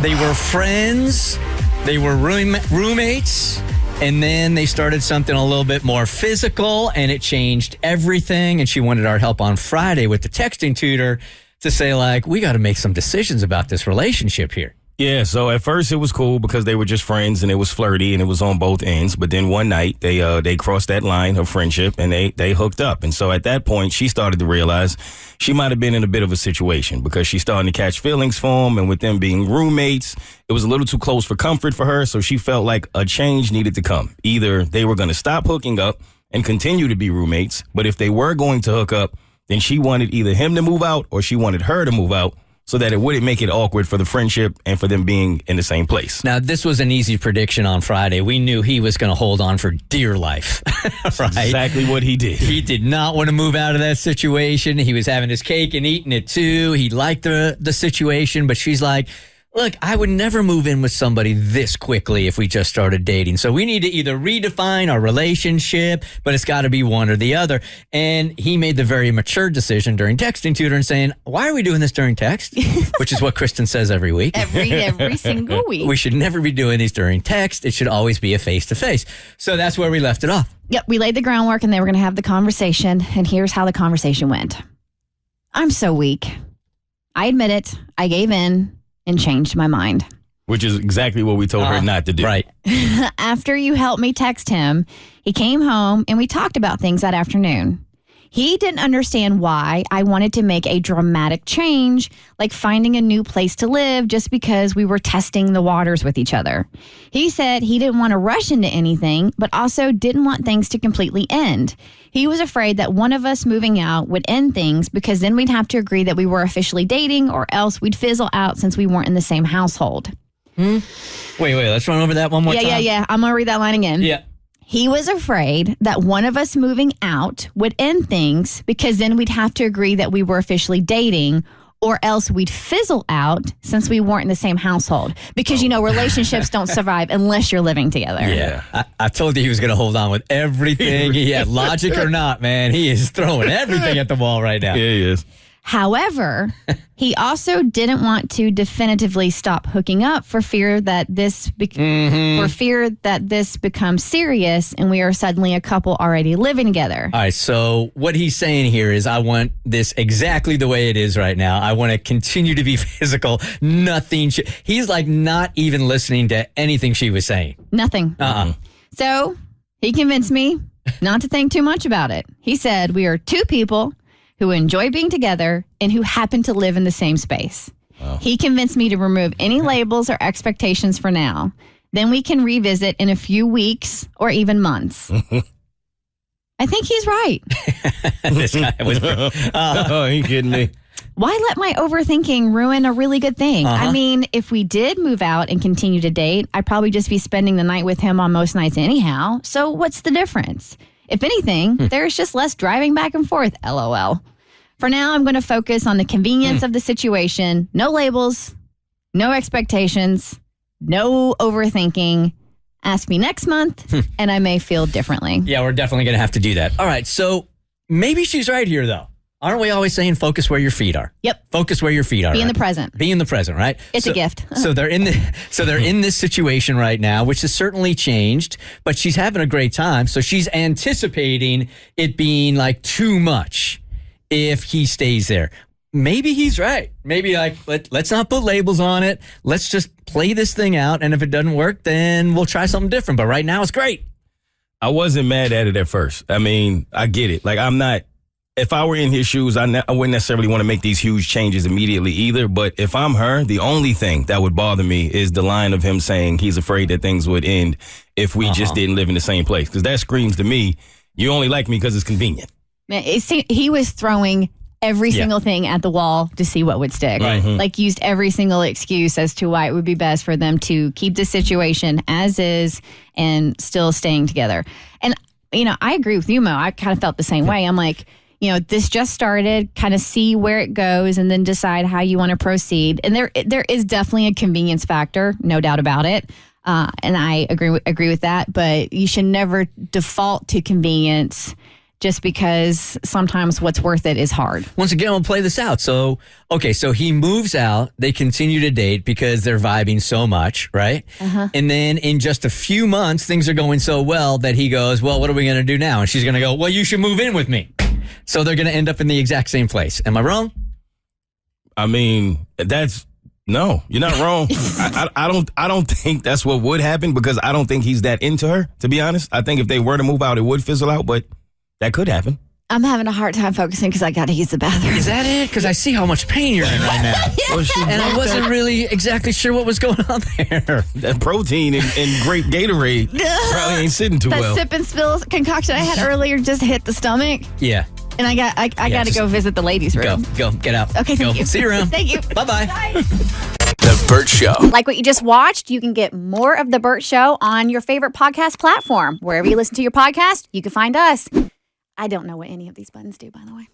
They were friends. They were roommates. And then they started something a little bit more physical, and it changed everything. And she wanted our help on Friday with the texting tutor to say, like, we got to make some decisions about this relationship here. Yeah, so at first it was cool because they were just friends and it was flirty and it was on both ends. But then one night they crossed that line of friendship and they hooked up. And so at that point she started to realize she might have been in a bit of a situation because she's starting to catch feelings for him. And with them being roommates, it was a little too close for comfort for her. So she felt like a change needed to come. Either they were going to stop hooking up and continue to be roommates. But if they were going to hook up, then she wanted either him to move out or she wanted her to move out, so that it wouldn't make it awkward for the friendship and for them being in the same place. Now, this was an easy prediction on Friday. We knew he was going to hold on for dear life. Right? Exactly what he did. He did not want to move out of that situation. He was having his cake and eating it too. He liked the situation, but she's like, look, I would never move in with somebody this quickly if we just started dating. So we need to either redefine our relationship, but it's got to be one or the other. And he made the very mature decision during texting tutor and saying, why are we doing this during text? Which is what Kristen says every week. Every single week. We should never be doing these during text. It should always be a face-to-face. So that's where we left it off. Yep, we laid the groundwork and they were going to have the conversation. And here's how the conversation went. I'm so weak. I admit it. I gave in and changed my mind. Which is exactly what we told her not to do. Right. After you helped me text him, he came home and we talked about things that afternoon. He didn't understand why I wanted to make a dramatic change, like finding a new place to live just because we were testing the waters with each other. He said he didn't want to rush into anything, but also didn't want things to completely end. He was afraid that one of us moving out would end things because then we'd have to agree that we were officially dating or else we'd fizzle out since we weren't in the same household. Wait, let's run over that one more time. Yeah. I'm going to read that line again. Yeah. He was afraid that one of us moving out would end things because then we'd have to agree that we were officially dating or else we'd fizzle out since we weren't in the same household. Because, relationships don't survive unless you're living together. Yeah. I told you he was going to hold on with everything he had. Logic or not, man, he is throwing everything at the wall right now. Yeah, he is. However, he also didn't want to definitively stop hooking up for fear that this becomes serious and we are suddenly a couple already living together. All right, so what he's saying here is I want this exactly the way it is right now. I want to continue to be physical. Nothing. He's like not even listening to anything she was saying. Nothing. So he convinced me not to think too much about it. He said we are two people who enjoy being together and who happen to live in the same space. Wow. He convinced me to remove any labels or expectations for now. Then we can revisit in a few weeks or even months. I think he's right. This guy was... Oh, you kidding me? Why let my overthinking ruin a really good thing? I mean, if we did move out and continue to date, I'd probably just be spending the night with him on most nights anyhow. So what's the difference? If anything, there's just less driving back and forth, LOL. For now, I'm going to focus on the convenience of the situation. No labels, no expectations, no overthinking. Ask me next month, and I may feel differently. Yeah, we're definitely going to have to do that. All right, so maybe she's right here, though. Aren't we always saying focus where your feet are? Yep. Focus where your feet are. Be in the present. Be in the present, right? It's a gift. So they're in this situation right now, which has certainly changed, but she's having a great time. So she's anticipating it being like too much if he stays there. Maybe he's right. Maybe like let's not put labels on it. Let's just play this thing out, and if it doesn't work, then we'll try something different. But right now, it's great. I wasn't mad at it at first. I mean, I get it. Like I'm not. If I were in his shoes, I wouldn't necessarily want to make these huge changes immediately either. But if I'm her, the only thing that would bother me is the line of him saying he's afraid that things would end if we just didn't live in the same place. Because that screams to me, you only like me because it's convenient. He was throwing every single thing at the wall to see what would stick. Right. Like used every single excuse as to why it would be best for them to keep the situation as is and still staying together. And, I agree with you, Mo. I kind of felt the same way. I'm like, this just started, kind of see where it goes and then decide how you want to proceed. And there is definitely a convenience factor, no doubt about it. And I agree with that. But you should never default to convenience just because sometimes what's worth it is hard. Once again, we'll play this out. So, okay, so he moves out. They continue to date because they're vibing so much, right? And then in just a few months, things are going so well that he goes, well, what are we going to do now? And she's going to go, well, you should move in with me. So they're going to end up in the exact same place. Am I wrong? I mean, no, you're not wrong. I don't think that's what would happen because I don't think he's that into her, to be honest. I think if they were to move out, it would fizzle out, but that could happen. I'm having a hard time focusing because I got to use the bathroom. Is that it? Because I see how much pain you're in right now. Well, and I wasn't really exactly sure what was going on there. That protein and grape Gatorade probably ain't sitting too that well. sip and spills concoction I had earlier just hit the stomach. Yeah. And I got to go visit the ladies' room. Go, get out. Okay, thank you. See you around. Thank you. Bye-bye. Bye. The Bert Show. Like what you just watched, you can get more of The Bert Show on your favorite podcast platform. Wherever you listen to your podcast, you can find us. I don't know what any of these buttons do, by the way.